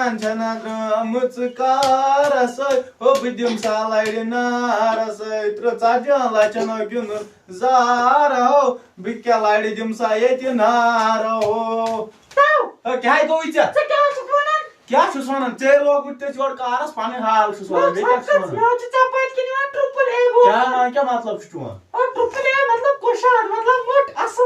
Janan Janadra Karasai, Obidium Salai Narasai, Trotadian Lachano Gunur, Zara, Bicalaidium Sayeti Naro. Okay, go with you. क्या छुस वनन चे लोग ते जोड़ cars पाने हाल छुस वनन बे क्या छुस वनन मैं चपात के निवा ट्रिपल ए बोल क्या मतलब छुस वनन और ट्रिपल ए मतलब कोशार मतलब मोट असल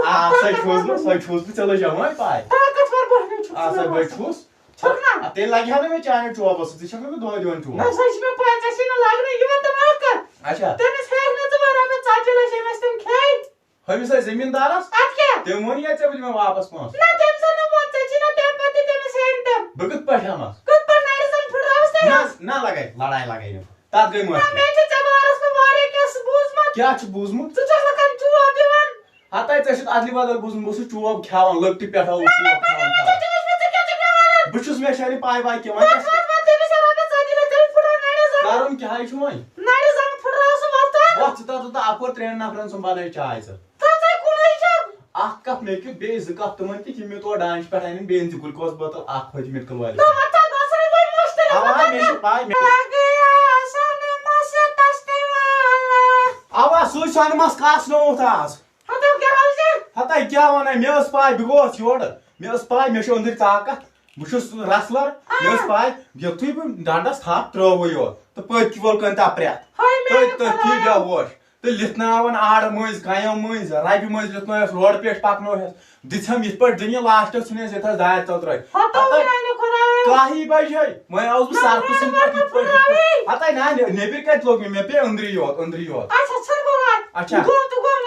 सही छुस चलो जाओ मैं पाए ताकतवर बहने छुस सही बे छुस छकना ते लागि हने में चाने छुआ बस ते छकना दो दिवन छुआ ना सच में पाए जैसे ना लाग रही ये तो मार कर अच्छा तेरे से ने तो मारा में चाचला से में तुम खाई हम से जमींदारस आज क्या ते मोनिया चे मैं वापस पहुंच ना तेम से ना मोच छी ना तेम पति तेम से एंतम बगत पठामस ना लगाई लड़ाई लगाई तात गई मत मैं जबरदस्त में मारे के सबूज मत क्या छ बुझमुत तू चल कन चुआ दिवन हताय तशत आदली बदल बुझम बस चुआब खावन लकटी पेठा उ चुआब खावन बुछुस मे शारी पाय बाय के वन कारण क्या है छुई नाड़ी जंग फुडरा सो मत वत ता आकोर ट्रेन नफरन संभाले चाय से ता कोई छ आख कप मे के बे ज कप तमन कि मे तो डांस पेठाइन बेन ज ग्लूकोज बोतल आख खोज मेडिकल वाले ना मत बसरे कोई मुश्किल आवा मे पाय मे गया सन मसे तस्ते वाला आवा सुई सन मस कास नो उतास हतो क्या हाल छे हताय क्या वने मे उस पाय बिगोस योड मे उस पाय मे शो अंदर ताकत बुशुस रसलर मे उस पाय यथुय डांडस हाथ ट्रव यो तो पत की वोल कंता प्रेत तो की दा वोश तो लिथनावन आड़ मज गायो मज राबी मज लिथनो रोड पेट पकनो दिछम इत पर दुनिया लास्ट छने से था दाय तोत्र काही बजे मैं आउस सार कुसिन पर हताय ना नेबिर के लोग में पे अंदरी यो अच्छा चल बोला अच्छा गो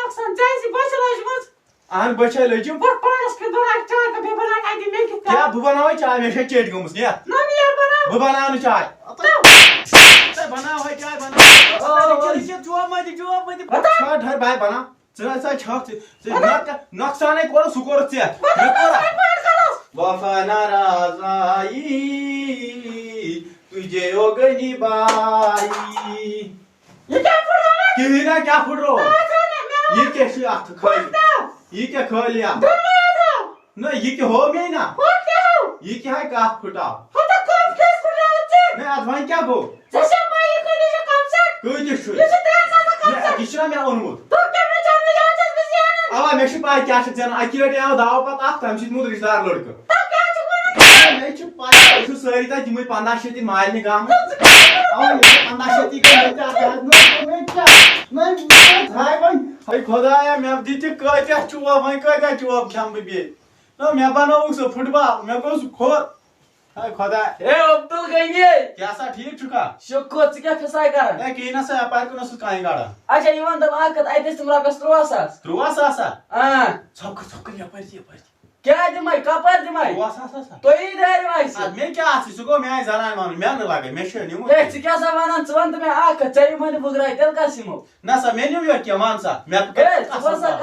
नक्सन जैसी बचलाज मत आन बचे लेजू पर पास के दो एक चाय का भी बना के दे के क्या बुबनावे चाय में से चेट गमस ने ना नियर बना बुबनाव चाय बनाओ है चाय बनाओ चल जो मत छाट हर भाई बना चल छाट से नक्साने कोर सुकोर से वफा नाराज़ाई तुझे हो गई बाई ये क्या फुट रहा है किना क्या फुट रहा ये कैसे आठ खाई ये क्या खा लिया ना ये क्या हो गई ना ये क्या है का फुटा नहीं आज क्या गो जैसे मैं ये कोई जो काम से कोई दिशु ये से तेरे साथ काम से किशना में ओनमुत तो क्या मैं जानने जा चल बिजी आवा मे छ पाय क्या छ जन अकिलट या दाव पत आख तम छ मुद रिश्तेदार लड़का तो क्या छ कोन मे छ पाय छु सरी ता दिमै 50 शती माल ने गाम आवा मे 50 शती के मे ता मैं क्या मैं भाई भाई हाय खुदाया मे अब दिति का क्या चुआ भाई का चुआ खम बे ना मे बनाऊ सो फुटबॉल मे को खोर हाय खुदा ए अब्दुल गईनी क्या सा ठीक छुका शुक्र च क्या फसाय कर ए केना से अपार को नस काई गाड़ा अच्छा इवन दम आकत आइते तुमरा पे 300 300 हां छक या पर क्या दिमाई कपर दिमाई 300 तो ई दे माई आज मैं क्या आसी सुको मैं जाना मान मैं न लागे मैं शे निमो ए च क्या सा वानन चवंत में आक चई मन बुगराई तेल का सिमो ना सा मेन्यू यो क्या मान सा मैं ए बसा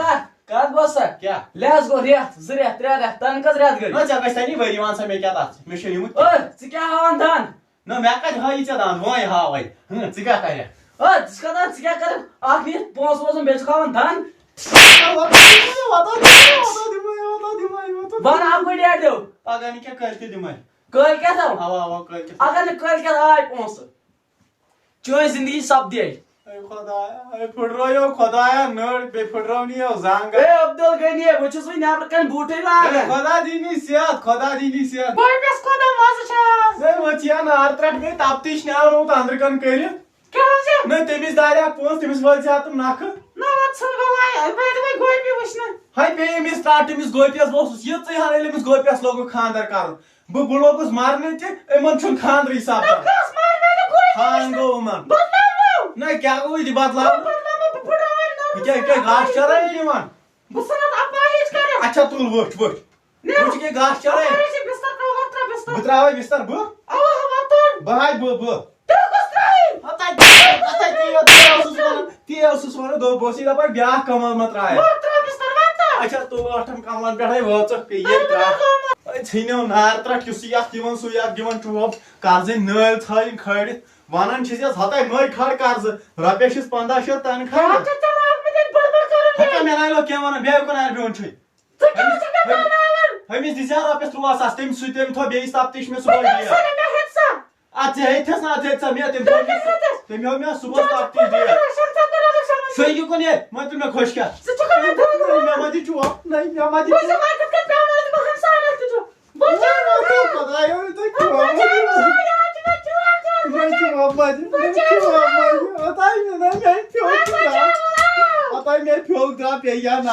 का बसा क्या लेस गो रिया जरिया त्रे तन कस रिया गरी ना जगह सनी वरी मान सा मैं क्या ता मैं शे निमो ओ च क्या हवन धान ना मैं का हाई चा दान वही हा वही च क्या करे ओ जिसका दान च क्या कर आख नि पोस वसन बेच खावन धान बन आप को डेट दो अगर नहीं क्या करते दिमाग कल क्या था हवा कल के अगर कल क्या आए पोस चोय जिंदगी सब दे खुदाया फुटरो खुदाया नर बे फुटरो नहीं हो जांग ए अब्दुल गनी बचस वी नेबर कन बूटे लाग खुदा दीनी सियात कोई बस को दम वास छ से वचिया ना आर्ट्रट में ताप्तिश ने और तो अंदर कन करियो क्या छ न तेमिस दारिया पोस तेमिस वल से तुम नाख ना मत सुन गवाय भाई गोई भी वसना हाय पे मिस स्टार्ट मिस गोपियास बोस ये चाहिँ हाले मिस गोपियास लोगो खानदार कारण बुलोगस मारने चे एमन छु खानदार हिसाब का बस मार मैंने गोई खांगो मन बदलाओ ना क्या कोई दी बात लाओ क्या घास चरा है निमान बसनत अपाहिज करे अच्छा तू वोट के घास चरा है अरे बिस्तर का वक्र बिस्तर बुतरावे बिस्तर बु आवा हवातन भाई बु तू गुस्त्राई आता ती सुसवानो दो बोसी दा पर ब्याह कमल मत राय वक्र बिस्तर वाता अच्छा तू अठम कमलन पेठै वचक पे ये का छिनो नार त्रट किसिया दिवन सुया दिवन टुब कार्जे नल थाइन खड वानन छिस हतै मै खड कार्ज रपेशिस 1500 तन खड अच्छा चल आप में बड़बड़ कर हता मेरा लो के वन बे को नार बिवन छै तो क्या Hamiz dizar apes truas tem suitem tho beis tap tish me suboy dia. Sana me hetsa. At hetes na hetsa me tem tem me subos tap tish dia. Şarta karalı şaman. Söyle kone, matın me hoş gel. Sıçıka me doğru. Me amadi chuva. Nahi me amadi. Bu zaman kıtkı piyanoyu bakın sana tutu. Bu canım. Pata yo to chuva. Bu canım. Ya çiva çiva. Me chuva amadi. Me chuva amadi. Atay me na me pyol da. Atay me pyol da be ya na.